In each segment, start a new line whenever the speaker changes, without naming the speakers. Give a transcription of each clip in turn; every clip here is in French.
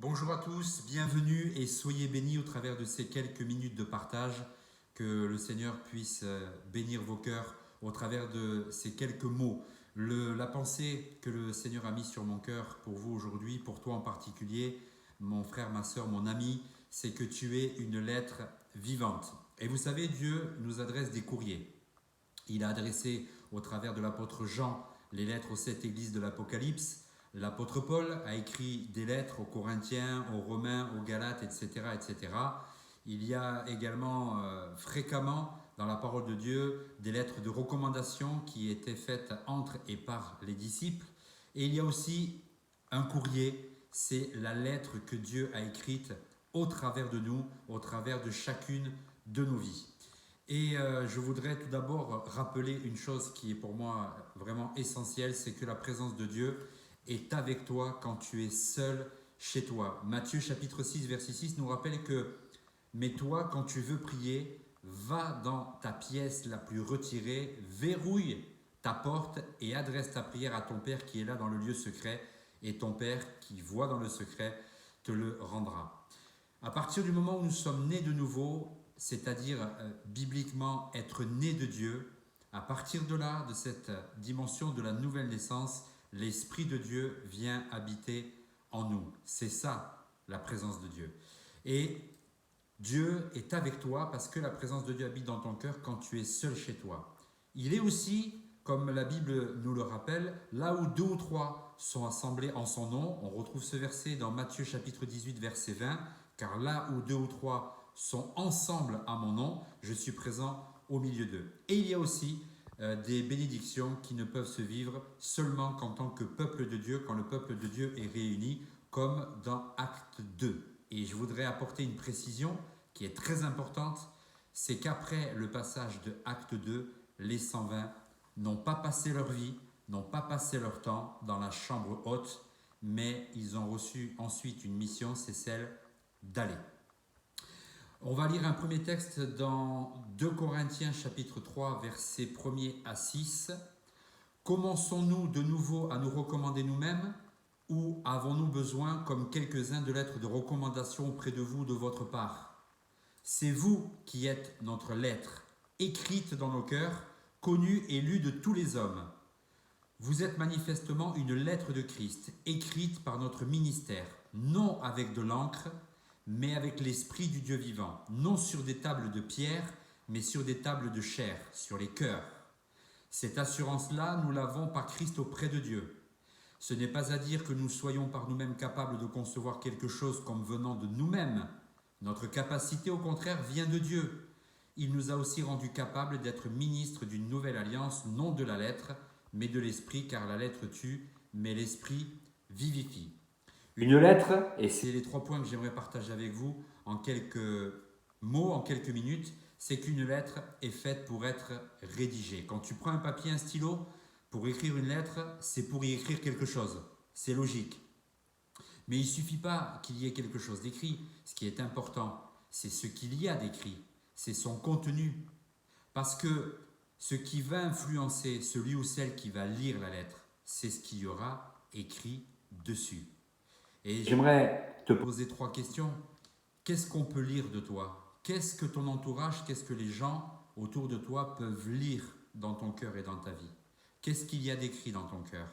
Bonjour à tous, bienvenue et soyez bénis au travers de ces quelques minutes de partage. Que le Seigneur puisse bénir vos cœurs au travers de ces quelques mots. La pensée que le Seigneur a mise sur mon cœur pour vous aujourd'hui, pour toi en particulier, mon frère, ma soeur, mon ami, c'est que tu es une lettre vivante. Et vous savez, Dieu nous adresse des courriers. Il a adressé au travers de l'apôtre Jean les lettres aux 7 églises de l'Apocalypse. L'apôtre Paul a écrit des lettres aux Corinthiens, aux Romains, aux Galates, etc. etc. Il y a également fréquemment dans la parole de Dieu des lettres de recommandation qui étaient faites entre et par les disciples. Et il y a aussi un courrier, c'est la lettre que Dieu a écrite au travers de nous, au travers de chacune de nos vies. Et je voudrais tout d'abord rappeler une chose qui est pour moi vraiment essentielle, c'est que la présence de Dieu est avec toi quand tu es seul chez toi. Matthieu chapitre 6 verset 6 nous rappelle que « Mais toi, quand tu veux prier, va dans ta pièce la plus retirée, verrouille ta porte et adresse ta prière à ton Père qui est là dans le lieu secret, et ton Père qui voit dans le secret te le rendra. » À partir du moment où nous sommes nés de nouveau, c'est-à-dire bibliquement être nés de Dieu, à partir de là, de cette dimension de la nouvelle naissance, l'Esprit de Dieu vient habiter en nous. C'est ça, la présence de Dieu. Et Dieu est avec toi parce que la présence de Dieu habite dans ton cœur quand tu es seul chez toi. Il est aussi, comme la Bible nous le rappelle, là où 2 ou 3 sont assemblés en son nom. On retrouve ce verset dans Matthieu chapitre 18 verset 20. Car là où 2 ou 3 sont ensemble à mon nom, je suis présent au milieu d'eux. Et il y a aussi des bénédictions qui ne peuvent se vivre seulement qu'en tant que peuple de Dieu, quand le peuple de Dieu est réuni, comme dans Acte 2. Et je voudrais apporter une précision qui est très importante, c'est qu'après le passage de Acte 2, les 120 n'ont pas passé leur vie, n'ont pas passé leur temps dans la chambre haute, mais ils ont reçu ensuite une mission, c'est celle d'aller. On va lire un premier texte dans 2 Corinthiens chapitre 3 versets 1er à 6. Commençons-nous de nouveau à nous recommander nous-mêmes ou avons-nous besoin, comme quelques-uns, de lettres de recommandation auprès de vous de votre part? C'est vous qui êtes notre lettre, écrite dans nos cœurs, connue et lue de tous les hommes. Vous êtes manifestement une lettre de Christ, écrite par notre ministère, non avec de l'encre, mais avec l'Esprit du Dieu vivant, non sur des tables de pierre, mais sur des tables de chair, sur les cœurs. Cette assurance-là, nous l'avons par Christ auprès de Dieu. Ce n'est pas à dire que nous soyons par nous-mêmes capables de concevoir quelque chose comme venant de nous-mêmes. Notre capacité, au contraire, vient de Dieu. Il nous a aussi rendus capables d'être ministres d'une nouvelle alliance, non de la lettre, mais de l'esprit, car la lettre tue, mais l'esprit vivifie. Une lettre, et c'est les 3 points que j'aimerais partager avec vous en quelques mots, en quelques minutes, c'est qu'une lettre est faite pour être rédigée. Quand tu prends un papier, un stylo, pour écrire une lettre, c'est pour y écrire quelque chose. C'est logique. Mais il ne suffit pas qu'il y ait quelque chose d'écrit. Ce qui est important, c'est ce qu'il y a d'écrit. C'est son contenu. Parce que ce qui va influencer celui ou celle qui va lire la lettre, c'est ce qu'il y aura écrit dessus. Et j'aimerais te poser 3 questions. Qu'est-ce qu'on peut lire de toi? Qu'est-ce que ton entourage, qu'est-ce que les gens autour de toi peuvent lire dans ton cœur et dans ta vie? Qu'est-ce qu'il y a d'écrit dans ton cœur?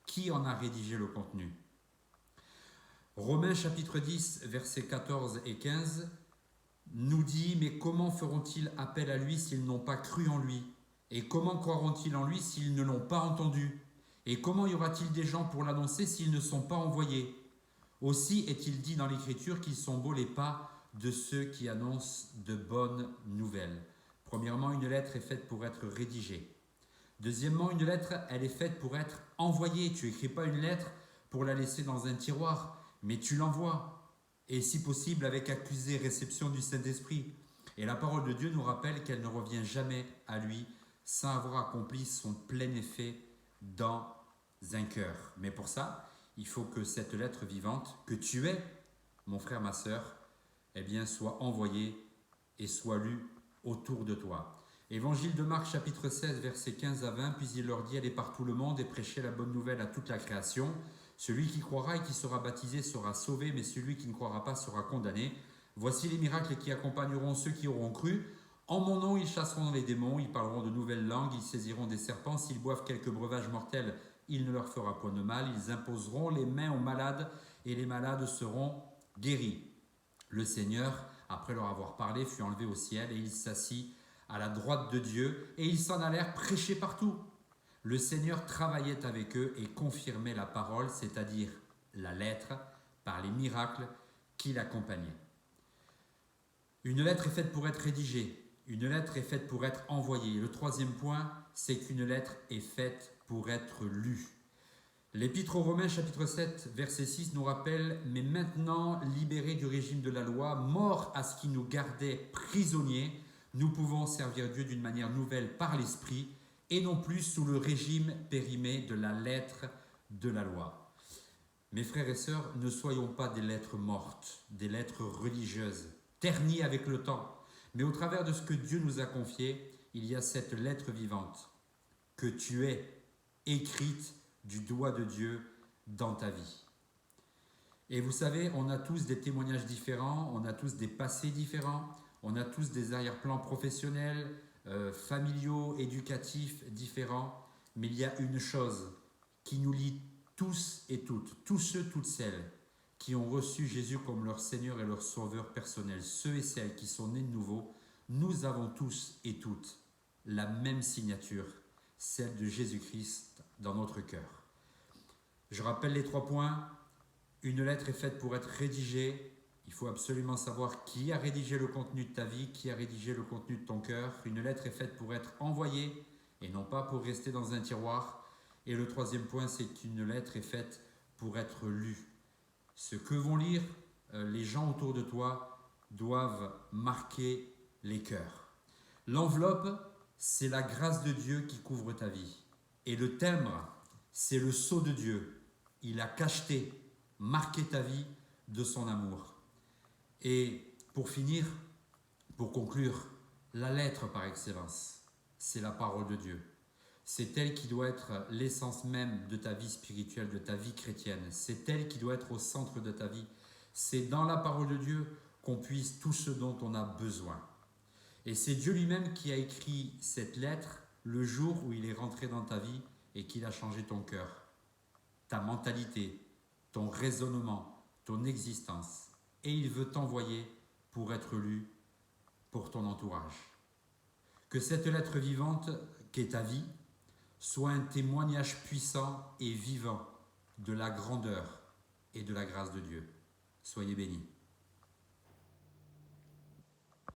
Qui en a rédigé le contenu? Romains chapitre 10, versets 14 et 15 nous dit « Mais comment feront-ils appel à lui s'ils n'ont pas cru en lui? Et comment croiront-ils en lui s'ils ne l'ont pas entendu? Et comment y aura-t-il des gens pour l'annoncer s'ils ne sont pas envoyés? Aussi est-il dit dans l'Écriture qu'ils sont beaux les pas de ceux qui annoncent de bonnes nouvelles. » Premièrement, une lettre est faite pour être rédigée. Deuxièmement, une lettre, elle est faite pour être envoyée. Tu n'écris pas une lettre pour la laisser dans un tiroir, mais tu l'envoies. Et si possible, avec accusé réception du Saint-Esprit. Et la parole de Dieu nous rappelle qu'elle ne revient jamais à lui sans avoir accompli son plein effet dans un cœur. Mais pour ça, il faut que cette lettre vivante que tu es, mon frère, ma sœur, eh bien, soit envoyée et soit lue autour de toi. Évangile de Marc, chapitre 16, versets 15 à 20, puis il leur dit « Allez par tout le monde et prêchez la bonne nouvelle à toute la création. Celui qui croira et qui sera baptisé sera sauvé, mais celui qui ne croira pas sera condamné. Voici les miracles qui accompagneront ceux qui auront cru. En mon nom, ils chasseront les démons, ils parleront de nouvelles langues, ils saisiront des serpents. S'ils boivent quelques breuvages mortels, il ne leur fera point de mal. Ils imposeront les mains aux malades et les malades seront guéris. Le Seigneur, après leur avoir parlé, fut enlevé au ciel et il s'assit à la droite de Dieu et ils s'en allèrent prêcher partout. Le Seigneur travaillait avec eux et confirmait la parole, c'est-à-dire la lettre, par les miracles qui l'accompagnaient. Une lettre est faite pour être rédigée. Une lettre est faite pour être envoyée. Le troisième point, c'est qu'une lettre est faite pour être lue. L'Épître aux Romains, chapitre 7, verset 6, nous rappelle « Mais maintenant, libérés du régime de la loi, morts à ce qui nous gardait prisonniers, nous pouvons servir Dieu d'une manière nouvelle par l'Esprit et non plus sous le régime périmé de la lettre de la loi. » Mes frères et sœurs, ne soyons pas des lettres mortes, des lettres religieuses, ternies avec le temps. Mais au travers de ce que Dieu nous a confié, il y a cette lettre vivante que tu es, écrite du doigt de Dieu dans ta vie. Et vous savez, on a tous des témoignages différents, on a tous des passés différents, on a tous des arrière-plans professionnels, familiaux, éducatifs différents, mais il y a une chose qui nous lie tous et toutes, tous ceux, toutes celles qui ont reçu Jésus comme leur Seigneur et leur Sauveur personnel, ceux et celles qui sont nés de nouveau, nous avons tous et toutes la même signature, celle de Jésus-Christ dans notre cœur. Je rappelle les 3 points. Une lettre est faite pour être rédigée. Il faut absolument savoir qui a rédigé le contenu de ta vie, qui a rédigé le contenu de ton cœur. Une lettre est faite pour être envoyée et non pas pour rester dans un tiroir. Et le 3e point, c'est qu'une lettre est faite pour être lue. Ce que vont lire les gens autour de toi doivent marquer les cœurs. L'enveloppe, c'est la grâce de Dieu qui couvre ta vie. Et le timbre, c'est le sceau de Dieu. Il a cacheté, marqué ta vie de son amour. Et pour finir, pour conclure, la lettre par excellence, c'est la parole de Dieu. C'est elle qui doit être l'essence même de ta vie spirituelle, de ta vie chrétienne. C'est elle qui doit être au centre de ta vie. C'est dans la parole de Dieu qu'on puise tout ce dont on a besoin. Et c'est Dieu lui-même qui a écrit cette lettre le jour où il est rentré dans ta vie et qu'il a changé ton cœur, ta mentalité, ton raisonnement, ton existence. Et il veut t'envoyer pour être lu pour ton entourage. Que cette lettre vivante qu'est ta vie soit un témoignage puissant et vivant de la grandeur et de la grâce de Dieu. Soyez bénis.